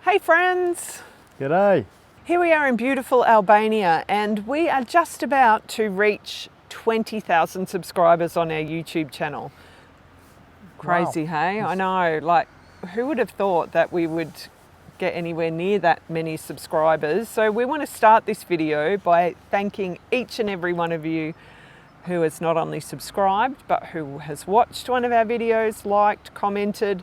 Hey friends! G'day! Here we are in beautiful Albania and we are just about to reach 20,000 subscribers on our YouTube channel. Crazy, Wow. hey? I know, like who would have thought that we would get anywhere near that many subscribers? So we want to start this video by thanking each and every one of you who has not only subscribed but who has watched one of our videos, liked, commented.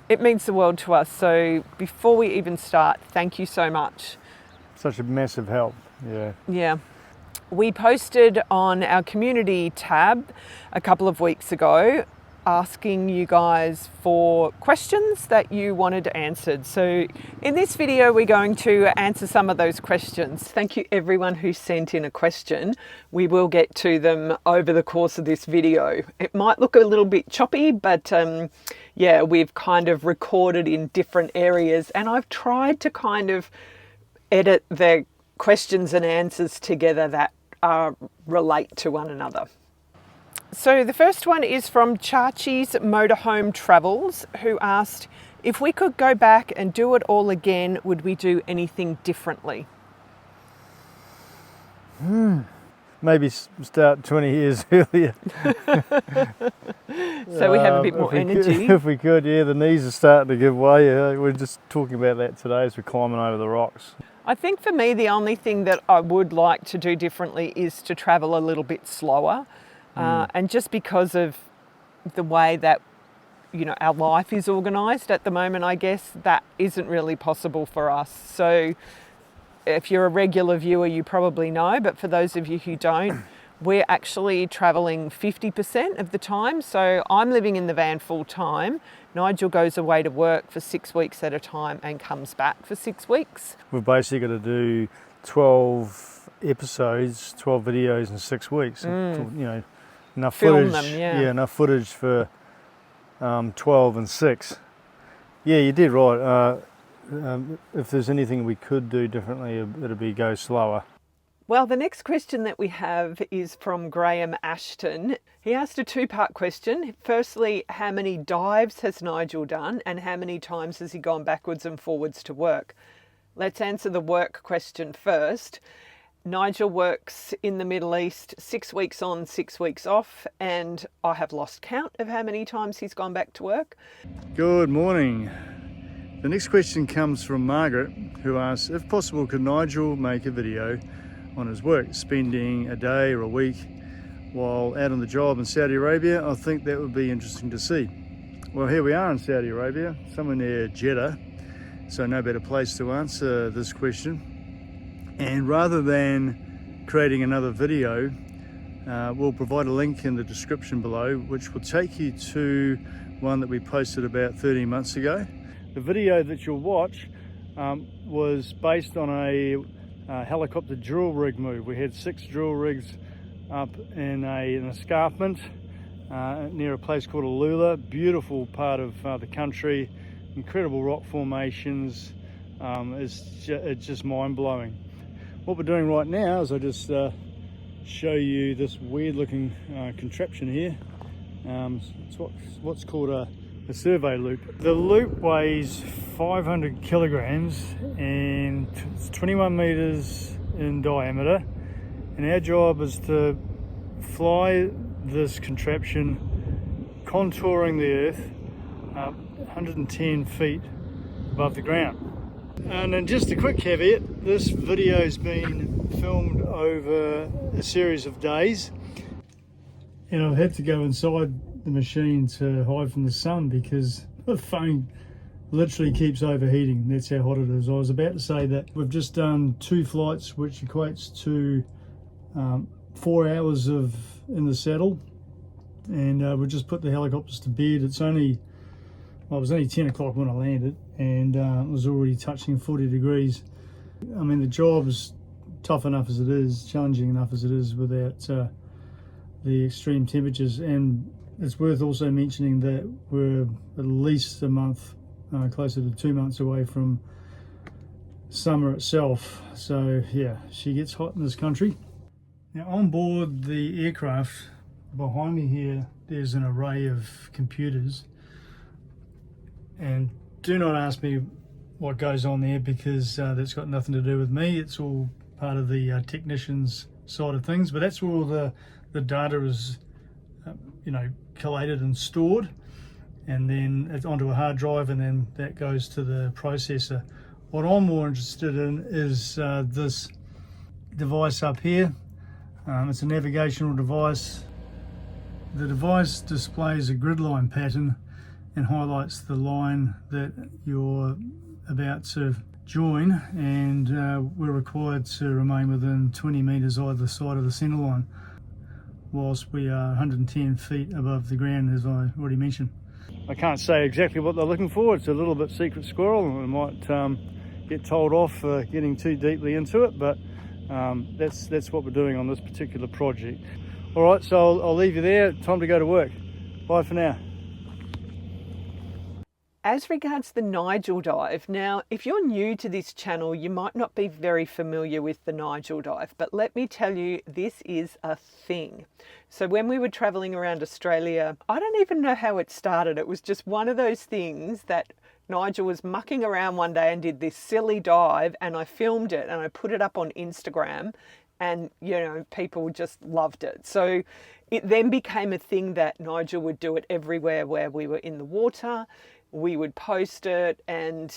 It means the world to us. So before we even start, thank you so much. Such a massive help, yeah. Yeah. We posted on our community tab a couple of weeks ago asking you guys for questions that you wanted answered. So in this video, we're going to answer some of those questions. Thank you everyone who sent in a question. We will get to them over the course of this video. It might look a little bit choppy, but yeah, we've kind of recorded in different areas and I've tried to kind of edit the questions and answers together that relate to one another. So the first one is from Chachi's Motorhome Travels, who asked, if we could go back and do it all again, would we do anything differently? Maybe start 20 years earlier. So we have a bit more energy. If we could, yeah, the knees are starting to give way. We're just talking about that today as we're climbing over the rocks. I think for me, the only thing that I would like to do differently is to travel a little bit slower. And just because of the way that, you know, our life is organised at the moment, I guess that isn't really possible for us. So if you're a regular viewer, you probably know, but for those of you who don't, we're actually travelling 50% of the time. So I'm living in the van full time. Nigel goes away to work for 6 weeks at a time and comes back for 6 weeks. We've basically got to do 12 episodes, 12 videos in 6 weeks. You know, enough Film footage. them, yeah. Yeah, enough footage for 12 and 6. Yeah, you did right. If there's anything we could do differently, it'd be go slower. Well, the next question that we have is from Graham Ashton. He asked a two-part question. Firstly, how many dives has Nigel done and how many times has he gone backwards and forwards to work? Let's answer the work question first. Nigel works in the Middle East 6 weeks on, 6 weeks off, and I have lost count of how many times he's gone back to work. Good morning. The next question comes from Margaret, who asks, if possible, could Nigel make a video on his work, spending a day or a week while out on the job in Saudi Arabia? I think that would be interesting to see. Well, here we are in Saudi Arabia, somewhere near Jeddah, so no better place to answer this question. And rather than creating another video, we'll provide a link in the description below, which will take you to one that we posted about 13 months ago. The video that you'll watch was based on a helicopter drill rig move. We had 6 drill rigs up in an escarpment near a place called Alula. Beautiful part of the country, incredible rock formations. It's just mind-blowing. What we're doing right now is I just show you this weird looking contraption here. It's what's called a survey loop. The loop weighs 500 kilograms and it's 21 meters in diameter, and our job is to fly this contraption contouring the earth 110 feet above the ground. And then just a quick caveat, this video's been filmed over a series of days, and I've had to go inside the machine to hide from the sun because the phone literally keeps overheating. That's how hot it is. I was about to say that we've just done 2 flights, which equates to 4 hours in the saddle, and we just put the helicopters to bed. It was only 10 o'clock when I landed, and it was already touching 40 degrees. I mean, the job's tough enough as it is, challenging enough as it is without the extreme temperatures. And it's worth also mentioning that we're at least a month, closer to 2 months away from summer itself. So yeah, she gets hot in this country. Now on board the aircraft, behind me here, there's an array of computers. And do not ask me what goes on there, because that's got nothing to do with me. It's all part of the technician's side of things, but that's where all the data is collated and stored, and then it's onto a hard drive, and then that goes to the processor. What I'm more interested in is this device up here. It's a navigational device. The device displays a grid line pattern and highlights the line that you're about to join, and we're required to remain within 20 metres either side of the centre line, whilst we are 110 feet above the ground, as I already mentioned. I can't say exactly what they're looking for. It's a little bit secret squirrel, and we might get told off for getting too deeply into it, but that's what we're doing on this particular project. All right, so I'll leave you there. Time to go to work. Bye for now. As regards the Nigel dive, now if you're new to this channel, you might not be very familiar with the Nigel dive, but let me tell you, this is a thing. So when we were traveling around Australia, I don't even know how it started. It was just one of those things that Nigel was mucking around one day and did this silly dive, and I filmed it and I put it up on Instagram, and people just loved it. So it then became a thing that Nigel would do it everywhere where we were in the water. We would post it and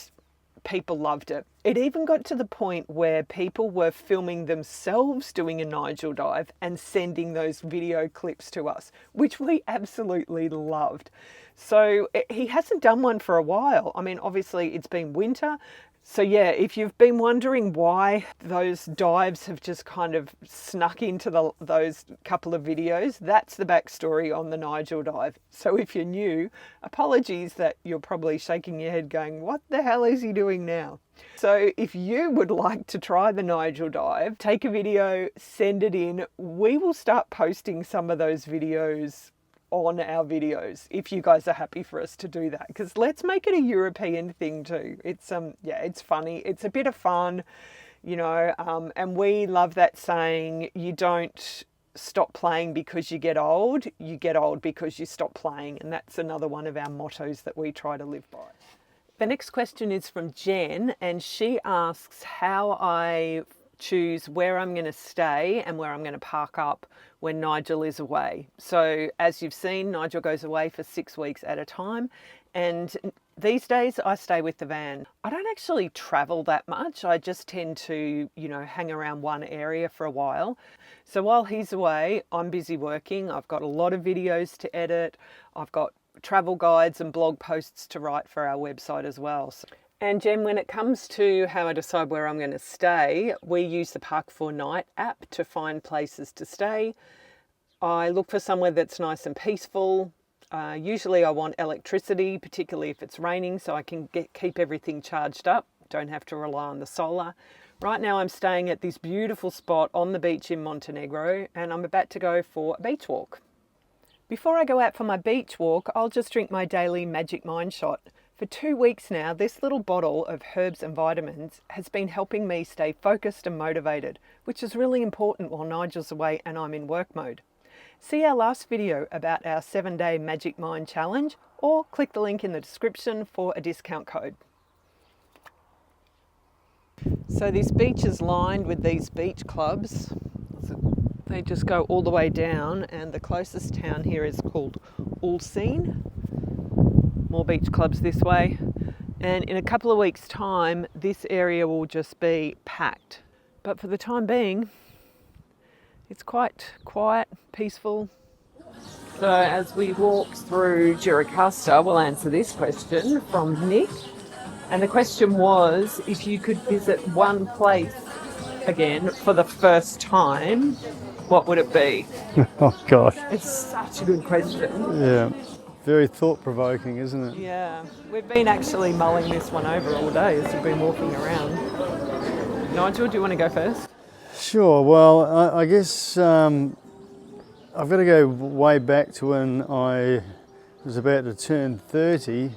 people loved it. It even got to the point where people were filming themselves doing a Nigel dive and sending those video clips to us, which we absolutely loved. So he hasn't done one for a while. I mean, obviously it's been winter. So yeah, if you've been wondering why those dives have just kind of snuck into those couple of videos, that's the backstory on the Nigel dive. So if you're new, apologies that you're probably shaking your head going, what the hell is he doing now? So if you would like to try the Nigel dive, take a video, send it in. We will start posting some of those videos on our videos if you guys are happy for us to do that, because let's make it a European thing too. It's it's funny, it's a bit of fun, and we love that saying, you don't stop playing because you get old because you stop playing, and that's another one of our mottos that we try to live by. The next question is from Jen, and she asks how I choose where I'm going to stay and where I'm going to park up when Nigel is away. So as you've seen, Nigel goes away for 6 weeks at a time, and these days I stay with the van. I don't actually travel that much. I just tend to, hang around one area for a while. So while he's away, I'm busy working. I've got a lot of videos to edit. I've got travel guides and blog posts to write for our website as well. And Jen, when it comes to how I decide where I'm going to stay, we use the Park4Night app to find places to stay. I look for somewhere that's nice and peaceful. Usually I want electricity, particularly if it's raining, so I can keep everything charged up. Don't have to rely on the solar. Right now I'm staying at this beautiful spot on the beach in Montenegro, and I'm about to go for a beach walk. Before I go out for my beach walk, I'll just drink my daily Magic Mind shot. For 2 weeks now, this little bottle of herbs and vitamins has been helping me stay focused and motivated, which is really important while Nigel's away and I'm in work mode. See our last video about our 7-day Magic Mind challenge, or click the link in the description for a discount code. So this beach is lined with these beach clubs. They just go all the way down, and the closest town here is called Ulcine. More beach clubs this way, and in a couple of weeks' time this area will just be packed. But for the time being, it's quite quiet, peaceful. So as we walk through Gjirokasta, we'll answer this question from Nick, and the question was, if you could visit one place again for the first time, what would it be? Oh gosh, it's such a good question. Yeah. Very thought-provoking, isn't it? Yeah, we've been actually mulling this one over all day as we've been walking around. Nigel, do you want to go first? Sure, well, I guess I've got to go way back to when I was about to turn 30.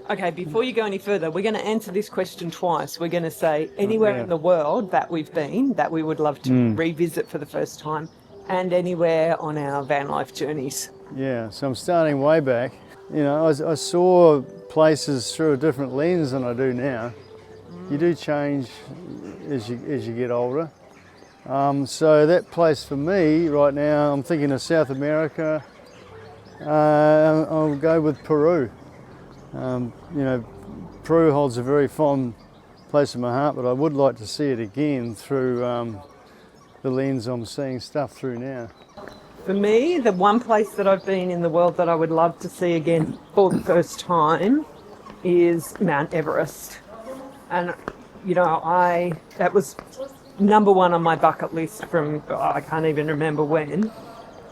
Okay, before you go any further, we're going to answer this question twice. We're going to say anywhere in the world that we've been that we would love to revisit for the first time, and anywhere on our van life journeys. Yeah, so I'm starting way back. I saw places through a different lens than I do now. You do change as you get older. So that place for me right now, I'm thinking of South America. I'll go with Peru. You know, Peru holds a very fond place in my heart, but I would like to see it again through the lens I'm seeing stuff through now. For me, the one place that I've been in the world that I would love to see again for the first time is Mount Everest. And, you know, that was number one on my bucket list from, I can't even remember when.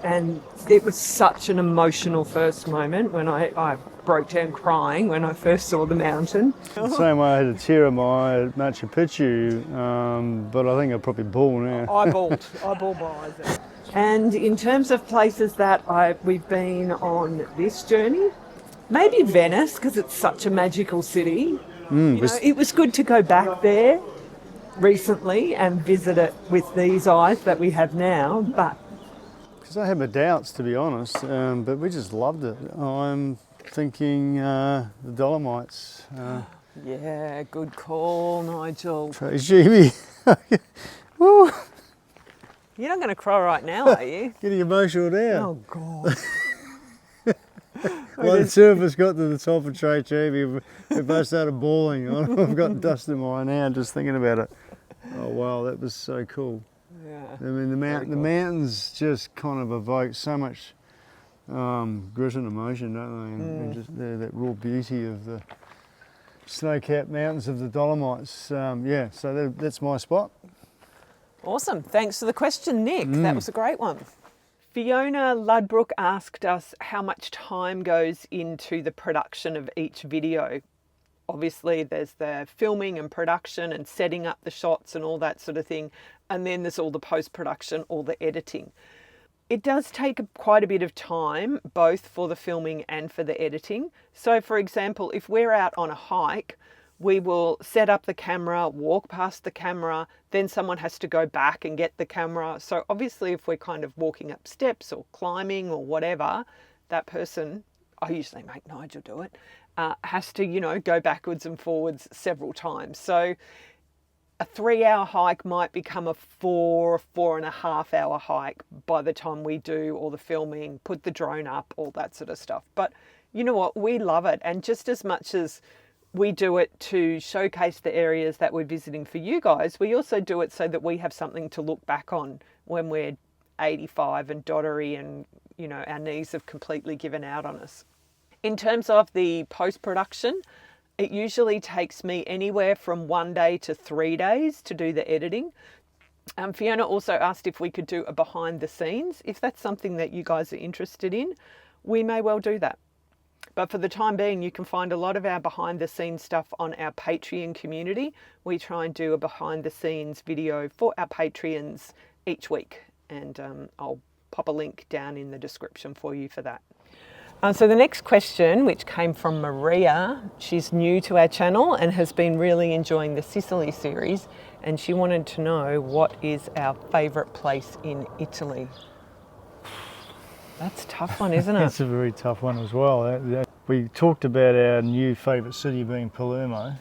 And it was such an emotional first moment when I broke down crying when I first saw the mountain. The same way I had a tear in my eye at Machu Picchu, but I think I'll probably bawl now. I bawled my eyes out. And in terms of places that we've been on this journey, maybe Venice, because it's such a magical city. You know, it was good to go back there recently and visit it with these eyes that we have now, but because I had my doubts, to be honest, but we just loved it. I'm thinking the Dolomites. yeah, good call, Nigel. Tracy, woo, You're not going to cry right now, are you? getting emotional now. Oh, God. Well, the two of us got to the top of Trey Chibi, we both started bawling. I've got dust in my eye now just thinking about it. Oh wow, that was so cool. Yeah. I mean, the mountains just kind of evoke so much grit and emotion, don't they? And just that raw beauty of the snow-capped mountains of the Dolomites. Yeah, so that's my spot. Awesome. Thanks for the question, Nick. That was a great one. Fiona Ludbrook asked us how much time goes into the production of each video. Obviously, there's the filming and production and setting up the shots and all that sort of thing. And then there's all the post-production, all the editing. It does take quite a bit of time, both for the filming and for the editing. So, for example, if we're out on a hike, we will set up the camera, walk past the camera, then someone has to go back and get the camera. So obviously if we're kind of walking up steps or climbing or whatever, that person, I usually make Nigel do it, has to, you know, go backwards and forwards several times. So a 3-hour hike might become a 4.5 hour hike by the time we do all the filming, put the drone up, all that sort of stuff. But you know what, we love it. And just as much as we do it to showcase the areas that we're visiting for you guys, we also do it so that we have something to look back on when we're 85 and doddery and, you know, our knees have completely given out on us. In terms of the post-production, it usually takes me anywhere from 1 day to 3 days to do the editing. Fiona also asked if we could do a behind the scenes. If that's something that you guys are interested in, we may well do that. But for the time being, you can find a lot of our behind the scenes stuff on our Patreon community. We try and do a behind the scenes video for our Patreons each week. And I'll pop a link down in the description for you for that. So the next question, which came from Maria, she's new to our channel and has been really enjoying the Sicily series. And she wanted to know, what is our favourite place in Italy? That's a tough one, isn't it? That's a very tough one as well. We talked about our new favourite city being Palermo.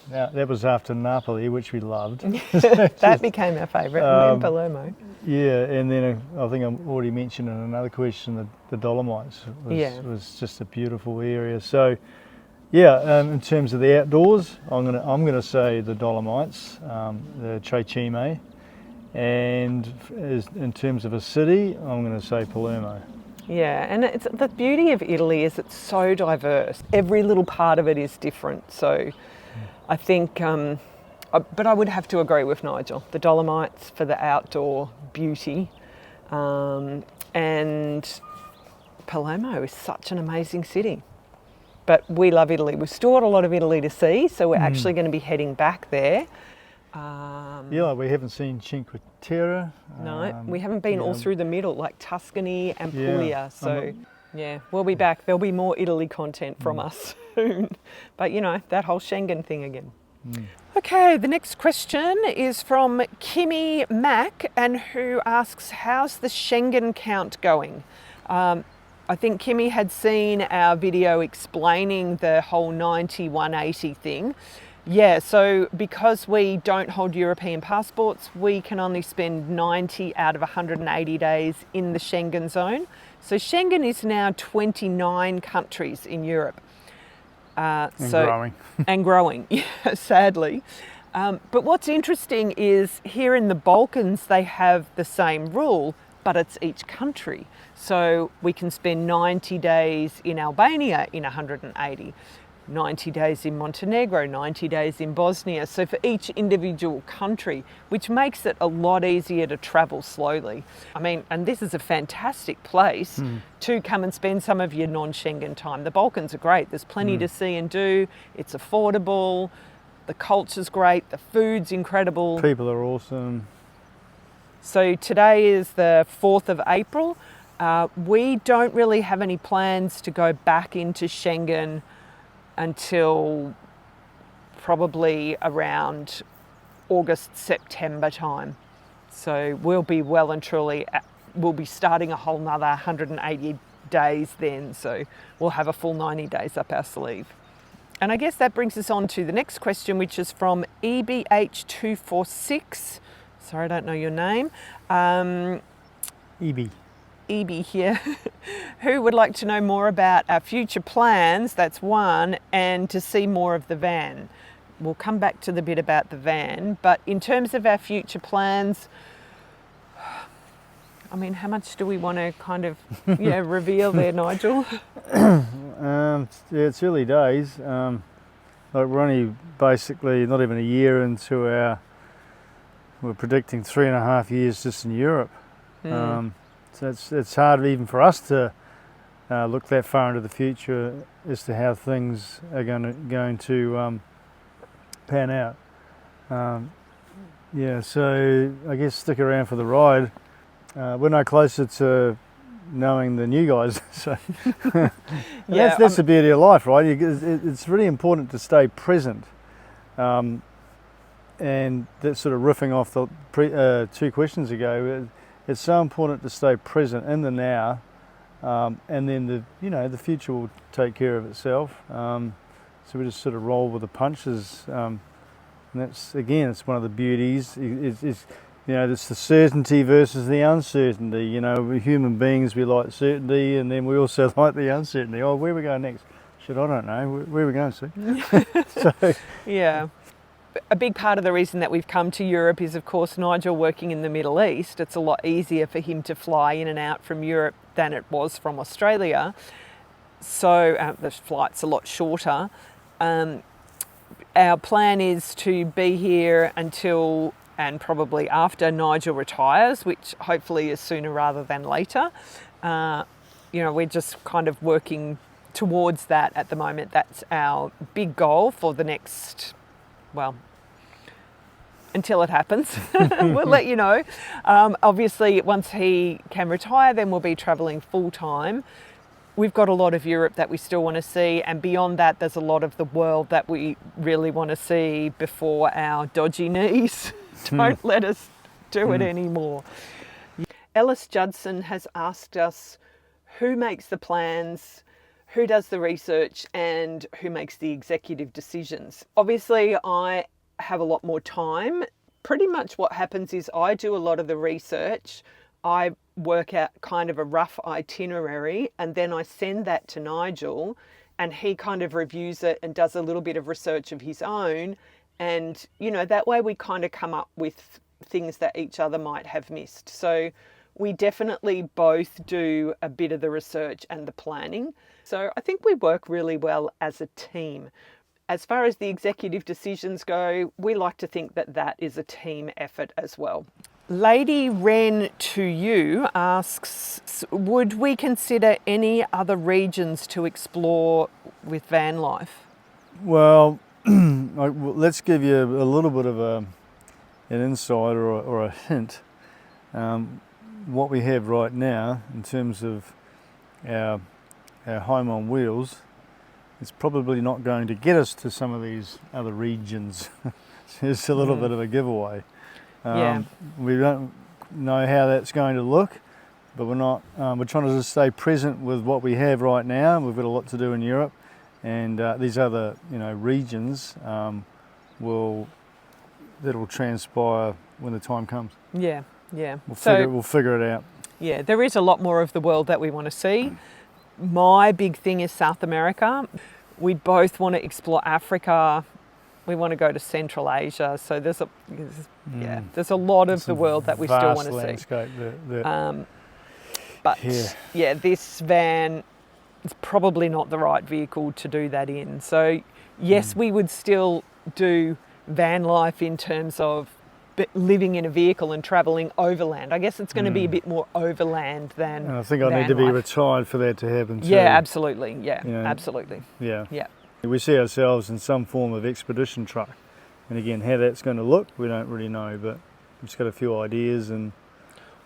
Now, that was after Napoli, which we loved. That became our favourite, and then Palermo. Yeah, and then I think I already mentioned in another question the Dolomites was just a beautiful area. So, yeah, in terms of the outdoors, I'm gonna say the Dolomites, the Tre Cime, and in terms of a city, I'm going to say Palermo. Yeah, and it's the beauty of Italy is it's so diverse. Every little part of it is different. So I think, but I would have to agree with Nigel. The Dolomites for the outdoor beauty, and Palermo is such an amazing city. But we love Italy. We've still got a lot of Italy to see, so we're actually going to be heading back there. Yeah, we haven't seen Cinque Terre. No, we haven't been all through the middle, like Tuscany and Puglia. So, yeah, we'll be back. There'll be more Italy content from us soon. But, you know, that whole Schengen thing again. Okay, the next question is from Kimmy Mack, and who asks, how's the Schengen count going? I think Kimmy had seen our video explaining the whole 90-180 thing. Yeah, so because we don't hold European passports, we can only spend 90 out of 180 days in the Schengen zone. So Schengen is now 29 countries in Europe. And growing. And growing, yeah, sadly. But what's interesting is here in the Balkans, they have the same rule, but it's each country. So we can spend 90 days in Albania in 180, 90 days in Montenegro, 90 days in Bosnia. So for each individual country, which makes it a lot easier to travel slowly. I mean, and this is a fantastic place to come and spend some of your non-Schengen time. The Balkans are great. There's plenty to see and do. It's affordable. The culture's great. The food's incredible. People are awesome. So today is the 4th of April. We don't really have any plans to go back into Schengen until probably around August, September time. So we'll be well and truly, we'll be starting a whole nother 180 days then. So we'll have a full 90 days up our sleeve. And I guess that brings us on to the next question, which is from EBH246. Sorry, I don't know your name. EB here, who would like to know more about our future plans, that's one, and to see more of the van. We'll come back to the bit about the van, but in terms of our future plans, I mean, how much do we want to kind of reveal there, Nigel? Yeah, it's early days. Like we're only basically not even a year into we're predicting 3.5 years just in Europe. So it's hard even for us to look that far into the future as to how things are going to pan out. Yeah, so I guess stick around for the ride. We're no closer to knowing than you guys. So that's the beauty of life, right? It's really important to stay present. And that's sort of riffing off the 2 questions ago. It's so important to stay present in the now, and then the future will take care of itself. So we just sort of roll with the punches, and that's it's one of the beauties. It's the certainty versus the uncertainty. We human beings, we like certainty, and then we also like the uncertainty. Oh, where are we going next? Shit, I don't know. Where are we going, Sue? So, yeah. A big part of the reason that we've come to Europe is, of course, Nigel working in the Middle East. It's a lot easier for him to fly in and out from Europe than it was from Australia. So the flight's a lot shorter. Our plan is to be here until and probably after Nigel retires, which hopefully is sooner rather than later. We're just kind of working towards that at the moment. That's our big goal for the next, until it happens. We'll let you know. Obviously, once he can retire, then we'll be travelling full time. We've got a lot of Europe that we still want to see, and beyond that, there's a lot of the world that we really want to see before our dodgy knees don't let us do it anymore. Ellis Judson has asked us who makes the plans, who does the research, and who makes the executive decisions. Obviously, I have a lot more time. Pretty much what happens is I do a lot of the research. I work out kind of a rough itinerary, and then I send that to Nigel, and he kind of reviews it and does a little bit of research of his own. And, that way we kind of come up with things that each other might have missed. So we definitely both do a bit of the research and the planning. So I think we work really well as a team. As far as the executive decisions go, we like to think that that is a team effort as well. Lady Wren to you asks, would we consider any other regions to explore with van life? Well, let's give you a little bit of an insight or a hint. What we have right now in terms of our home on wheels, it's probably not going to get us to some of these other regions. It's a little bit of a giveaway. We don't know how that's going to look, but we're trying to just stay present with what we have right now. We've got a lot to do in Europe, and these other regions that'll transpire when the time comes. Yeah, yeah. We'll figure it out. Yeah, there is a lot more of the world that we want to see. My big thing is South America. We both want to explore Africa. We want to go to Central Asia. So there's a lot of the world that we still want to landscape see. But yeah, this van is probably not the right vehicle to do that in. So yes, we would still do van life in terms of living in a vehicle and travelling overland. I guess it's going to be a bit more overland than and I think I need to be retired for that to happen too. Yeah, absolutely. Yeah, absolutely. Yeah. Yeah. We see ourselves in some form of expedition truck. And again, how that's going to look, we don't really know, but we've just got a few ideas and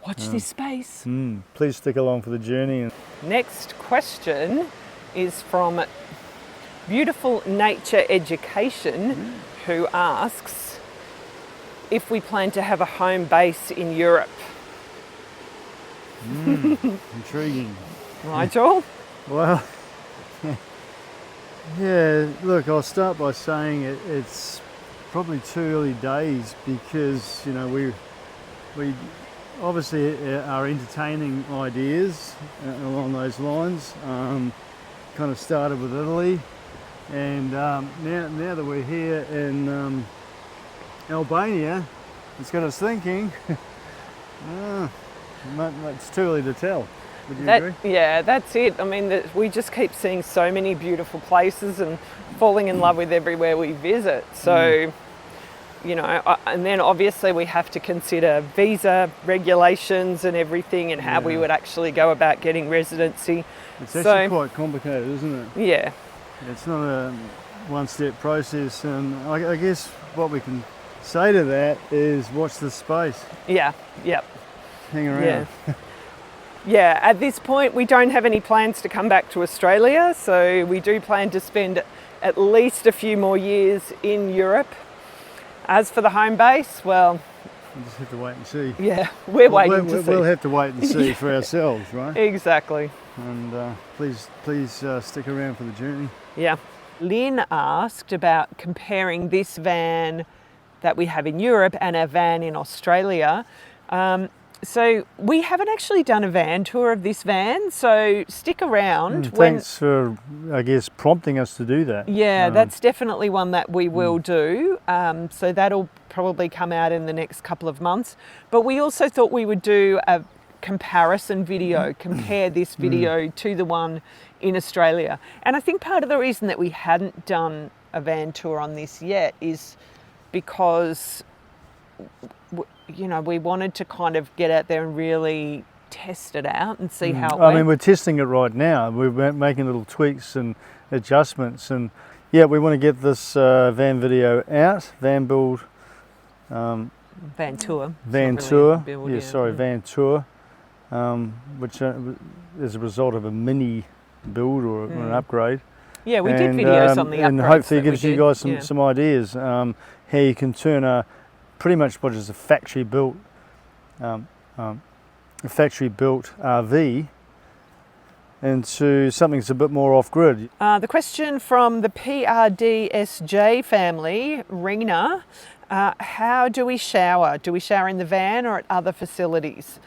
watch this space. Please stick along for the journey. Next question is from Beautiful Nature Education, who asks if we plan to have a home base in Europe. Intriguing. Nigel? Well, yeah, look, I'll start by saying it's probably too early days because, you know, we obviously are entertaining ideas along those lines. Kind of started with Italy, and now that we're here in Albania, it's got us thinking. It's too early to tell. Would you agree? Yeah, that's it. I mean, we just keep seeing so many beautiful places and falling in love with everywhere we visit. So, you know, and then obviously we have to consider visa regulations and everything and how we would actually go about getting residency. It's actually quite complicated, isn't it? Yeah. It's not a one-step process, and I guess what we can say to that is watch this space. Yeah, yep. Hang around. Yeah. Yeah, at this point we don't have any plans to come back to Australia, so we do plan to spend at least a few more years in Europe. As for the home base, well, we'll just have to wait and see. Yeah, we're waiting to see. We'll have to wait and see for ourselves, right? Exactly. And please stick around for the journey. Yeah. Lynn asked about comparing this van that we have in Europe and our van in Australia. So we haven't actually done a van tour of this van, so stick around. Thanks for, I guess, prompting us to do that. Yeah, that's definitely one that we will do. So that'll probably come out in the next couple of months. But we also thought we would do a comparison video, compare this video to the one in Australia. And I think part of the reason that we hadn't done a van tour on this yet is because, you know, we wanted to kind of get out there and really test it out and see how it went. I mean, we're testing it right now. We're making little tweaks and adjustments, and yeah, we want to get this van video out, van tour. Van tour. Van tour, which is a result of a mini build or an upgrade. Yeah, we did videos on the upgrades. And hopefully it gives you guys some ideas how you can turn a pretty much what is a factory built RV into something that's a bit more off grid. The question from the PRDSJ family, Rena, how do we shower? Do we shower in the van or at other facilities?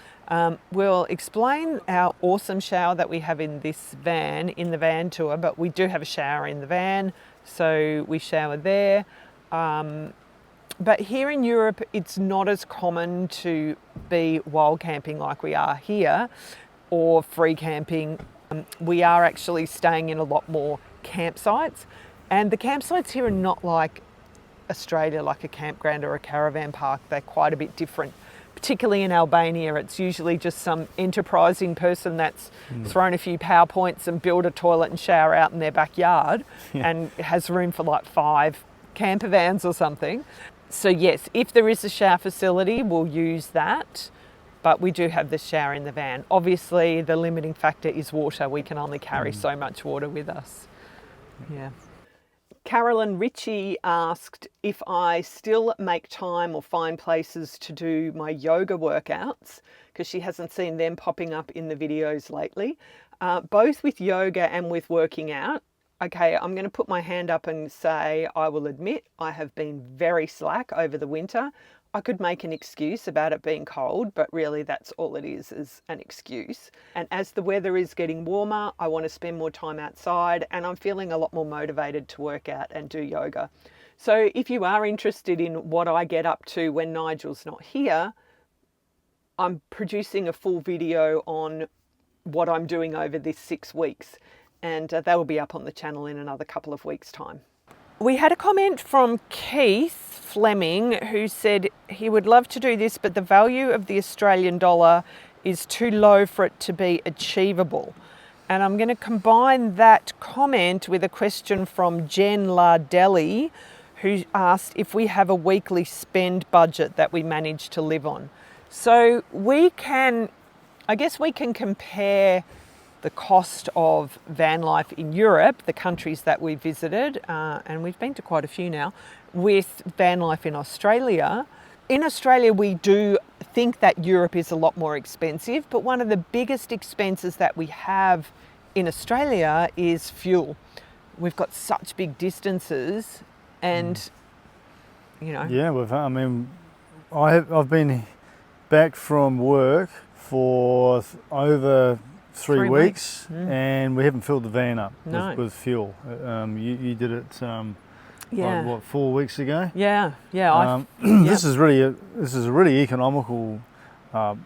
We'll explain our awesome shower that we have in this van, in the van tour, but we do have a shower in the van, so we shower there. But here in Europe, it's not as common to be wild camping like we are here, or free camping. We are actually staying in a lot more campsites, and the campsites here are not like Australia, like a campground or a caravan park. They're quite a bit different. Particularly in Albania, it's usually just some enterprising person that's thrown a few PowerPoints and built a toilet and shower out in their backyard and has room for like 5 camper vans or something. So yes, if there is a shower facility, we'll use that, but we do have the shower in the van. Obviously, the limiting factor is water. We can only carry so much water with us. Yeah. Carolyn Ritchie asked if I still make time or find places to do my yoga workouts, because she hasn't seen them popping up in the videos lately. Both with yoga and with working out, Okay, I'm going to put my hand up and say I will admit I have been very slack over the winter. I could make an excuse about it being cold, but really that's all it is an excuse. And as the weather is getting warmer, I want to spend more time outside, and I'm feeling a lot more motivated to work out and do yoga. So if you are interested in what I get up to when Nigel's not here, I'm producing a full video on what I'm doing over this 6 weeks, and that will be up on the channel in another couple of weeks' time. We had a comment from Keith Fleming who said he would love to do this, but the value of the Australian dollar is too low for it to be achievable. And I'm going to combine that comment with a question from Jen Lardelli, who asked if we have a weekly spend budget that we manage to live on. So we can compare the cost of van life in Europe, the countries that we visited, and we've been to quite a few now, with van life in Australia. In Australia, we do think that Europe is a lot more expensive, but one of the biggest expenses that we have in Australia is fuel. We've got such big distances, and Yeah, I've been back from work for over 3 weeks, and we haven't filled the van up with fuel. You did it, 4 weeks ago? Yeah. This is a really economical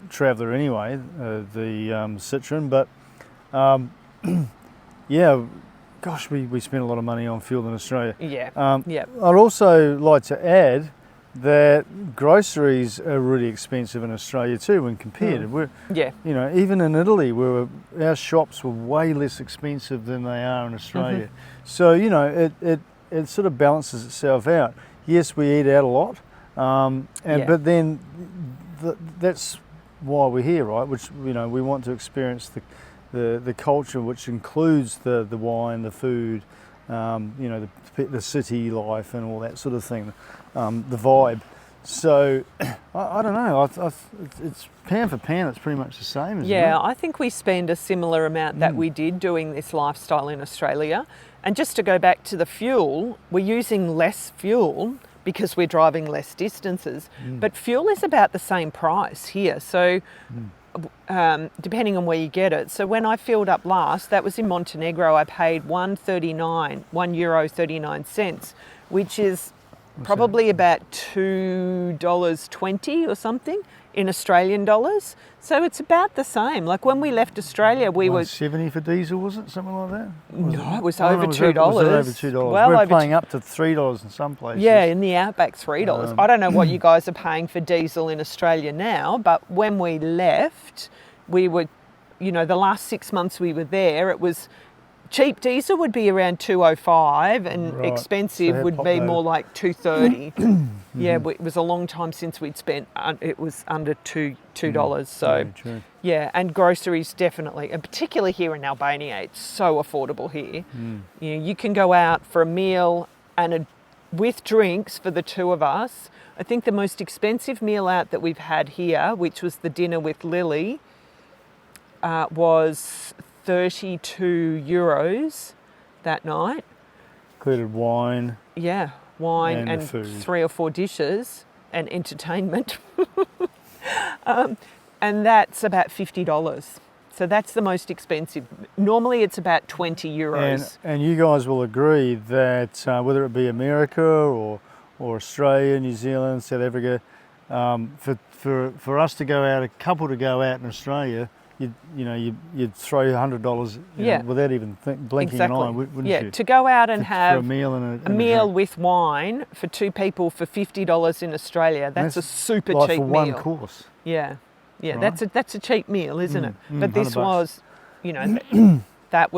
traveller anyway, the Citroen, but gosh, we spend a lot of money on fuel in Australia. I'd also like to add that groceries are really expensive in Australia too when compared. Even in Italy, our shops were way less expensive than they are in Australia. So it sort of balances itself out. Yes, we eat out a lot, but then that's why we're here, right? Which we want to experience the culture, which includes the wine, the food, the city life and all that sort of thing, the vibe. So I don't know. It's pound for pound. It's pretty much the same. Isn't it? I think we spend a similar amount that we did doing this lifestyle in Australia. And just to go back to the fuel, we're using less fuel because we're driving less distances. But fuel is about the same price here. So depending on where you get it. So when I filled up last, that was in Montenegro, I paid €1.39, which is probably about $2.20 or something in Australian dollars. So it's about the same. Like when we left Australia, we were $1.70 for diesel, was it? Something like that? It was over $2. Over $2. Well, we're paying up to $3 in some places. Yeah, in the outback, $3. I don't know what you guys are paying for diesel in Australia now, but when we left, we were, the last 6 months we were there, it was cheap diesel would be around $2.05 and expensive would be more like $2.30. It was a long time since we'd spent, it was under $2. So and groceries definitely, and particularly here in Albania, it's so affordable here. You can go out for a meal and with drinks for the two of us. I think the most expensive meal out that we've had here, which was the dinner with Lily, was €32 that night. Included wine. Yeah, wine and food. 3 or 4 dishes and entertainment. And that's about $50. So that's the most expensive. Normally it's about €20. And you guys will agree that whether it be America or Australia, New Zealand, South Africa, for us to go out, a couple to go out in Australia, you'd throw $100 without even blinking an eye, wouldn't you? To go out and have a meal and a meal with wine for 2 people for $50 in Australia. That's a super cheap for meal. one course. Yeah, Right. that's a cheap meal, isn't it? But this $100. was, that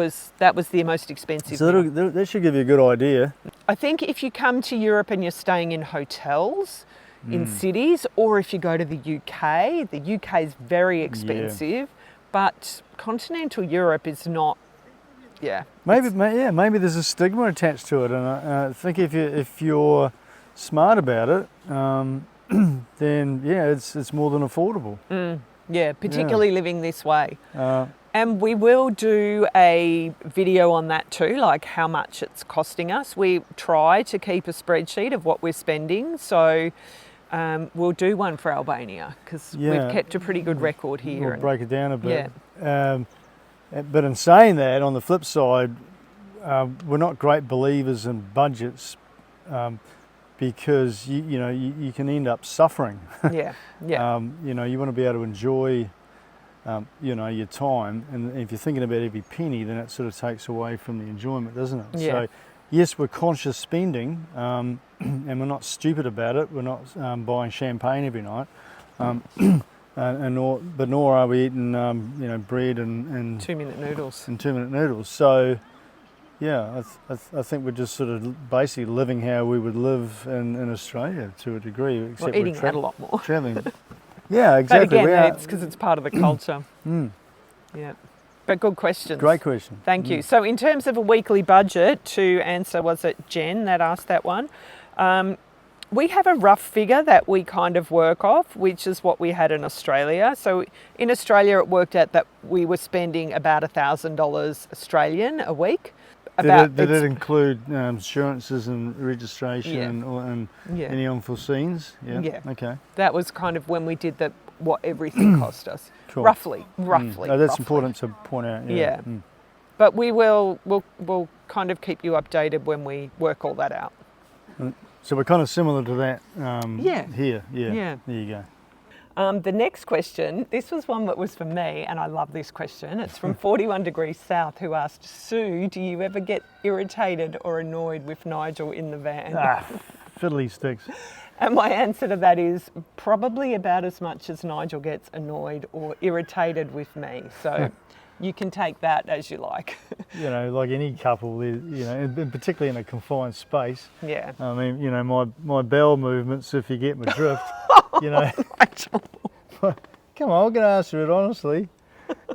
was the most expensive. So that should give you a good idea. I think if you come to Europe and you're staying in hotels, in cities, or if you go to the UK is very expensive. But continental Europe is not. Maybe there's a stigma attached to it, and I think if you're smart about it, then it's more than affordable. Particularly living this way. And we will do a video on that too, like how much it's costing us. We try to keep a spreadsheet of what we're spending. So we'll do one for Albania because we've kept a pretty good record here. We'll break it down a bit. Yeah. But in saying that, on the flip side, we're not great believers in budgets because you can end up suffering. Yeah. You want to be able to enjoy your time, and if you're thinking about every penny, then it sort of takes away from the enjoyment, doesn't it? Yeah. So yes, we're conscious spending, and we're not stupid about it. We're not buying champagne every night, nor are we eating bread and 2-minute noodles. And 2-minute noodles. So yeah, I think we're just sort of basically living how we would live in Australia to a degree, except we're eating out a lot more. Traveling. Yeah, exactly. But again, it's because it's part of the culture. Yeah. But good questions. Great question. Thank you. So in terms of a weekly budget, to answer, was it Jen that asked that one? We have a rough figure that we kind of work off, which is what we had in Australia. So in Australia, it worked out that we were spending about $1,000 Australian a week. Did it include insurances and registration and any unforeseens? Yeah. Okay. That was kind of when we did what everything cost us. Cool. Roughly. Oh, that's important to point out. Yeah. But we'll kind of keep you updated when we work all that out. So we're kind of similar to that here. Yeah. There you go. The next question, this was one that was for me, and I love this question. It's from 41 Degrees South, who asked, Sue, do you ever get irritated or annoyed with Nigel in the van? Fiddly sticks. And my answer to that is probably about as much as Nigel gets annoyed or irritated with me. So you can take that as you like. Like any couple, and particularly in a confined space. Yeah. I mean, my bowel movements, if you get my drift, Nigel. Come on, I'm going to answer it honestly.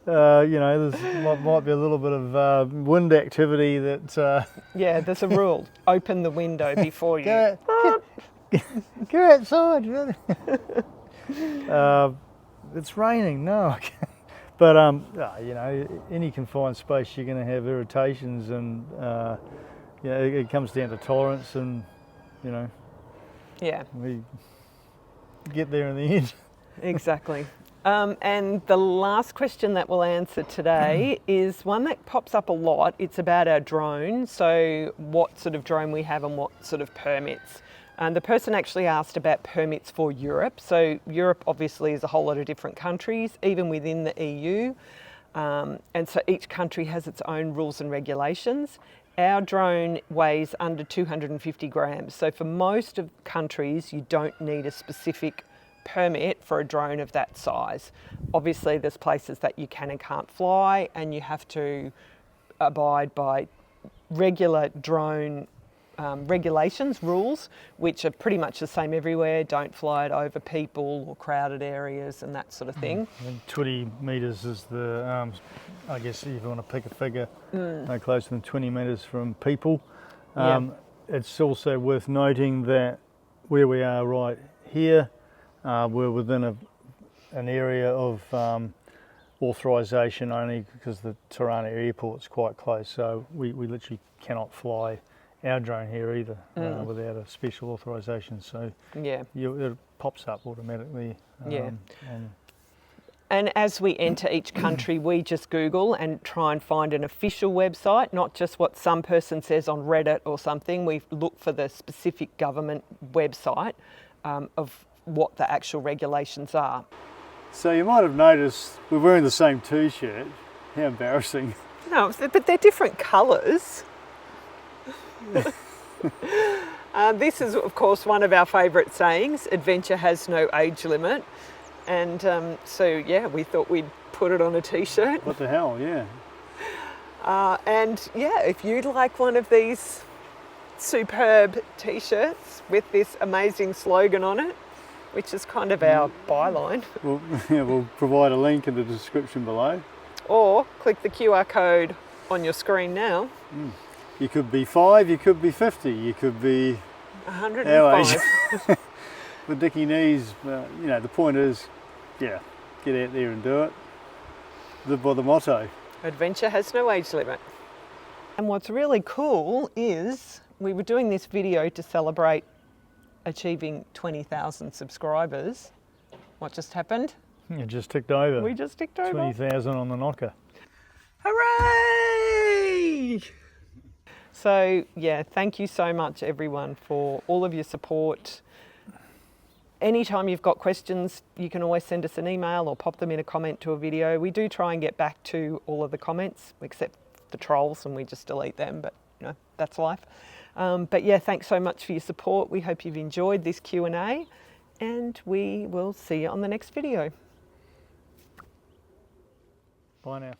There's might be a little bit of wind activity that... Yeah, there's a rule. Open the window before you... Go outside. It's raining. No, I can't. But any confined space, you're going to have irritations, and it comes down to tolerance, and Yeah. we get there in the end. Exactly. And the last question that we'll answer today is one that pops up a lot. It's about our drone. So what sort of drone we have and what sort of permits. And the person actually asked about permits for Europe. So Europe obviously is a whole lot of different countries, even within the EU. And so each country has its own rules and regulations. Our drone weighs under 250 grams. So for most of countries, you don't need a specific permit for a drone of that size. Obviously, there's places that you can and can't fly, and you have to abide by regular drone regulations, rules, which are pretty much the same everywhere. Don't fly it over people or crowded areas and that sort of thing. And 20 metres is the, I guess if you want to pick a figure, no closer than 20 metres from people. It's also worth noting that where we are right here, we're within an area of authorisation only because the Tirana airport's quite close, so we literally cannot fly our drone here either without a special authorisation. So it pops up automatically. And as we enter each country, we just Google and try and find an official website, not just what some person says on Reddit or something. We look for the specific government website of what the actual regulations are. So you might have noticed we're wearing the same t-shirt. How embarrassing. No, but they're different colours. This is, of course, one of our favourite sayings, adventure has no age limit. And we thought we'd put it on a t-shirt. What the hell, yeah. If you'd like one of these superb t-shirts with this amazing slogan on it, which is kind of our byline. We'll provide a link in the description below. Or click the QR code on your screen now. You could be 5, you could be 50, you could be 105. With dicky knees, the point is, get out there and do it. by the motto. Adventure has no age limit. And what's really cool is we were doing this video to celebrate achieving 20,000 subscribers. What just happened? It just ticked over. We just ticked over. 20,000 on the knocker. Hooray! So yeah, thank you so much everyone for all of your support. Anytime you've got questions, you can always send us an email or pop them in a comment to a video. We do try and get back to all of the comments, except the trolls, and we just delete them, but you know, that's life. But yeah, thanks so much for your support. We hope you've enjoyed this Q&A, and we will see you on the next video. Bye now.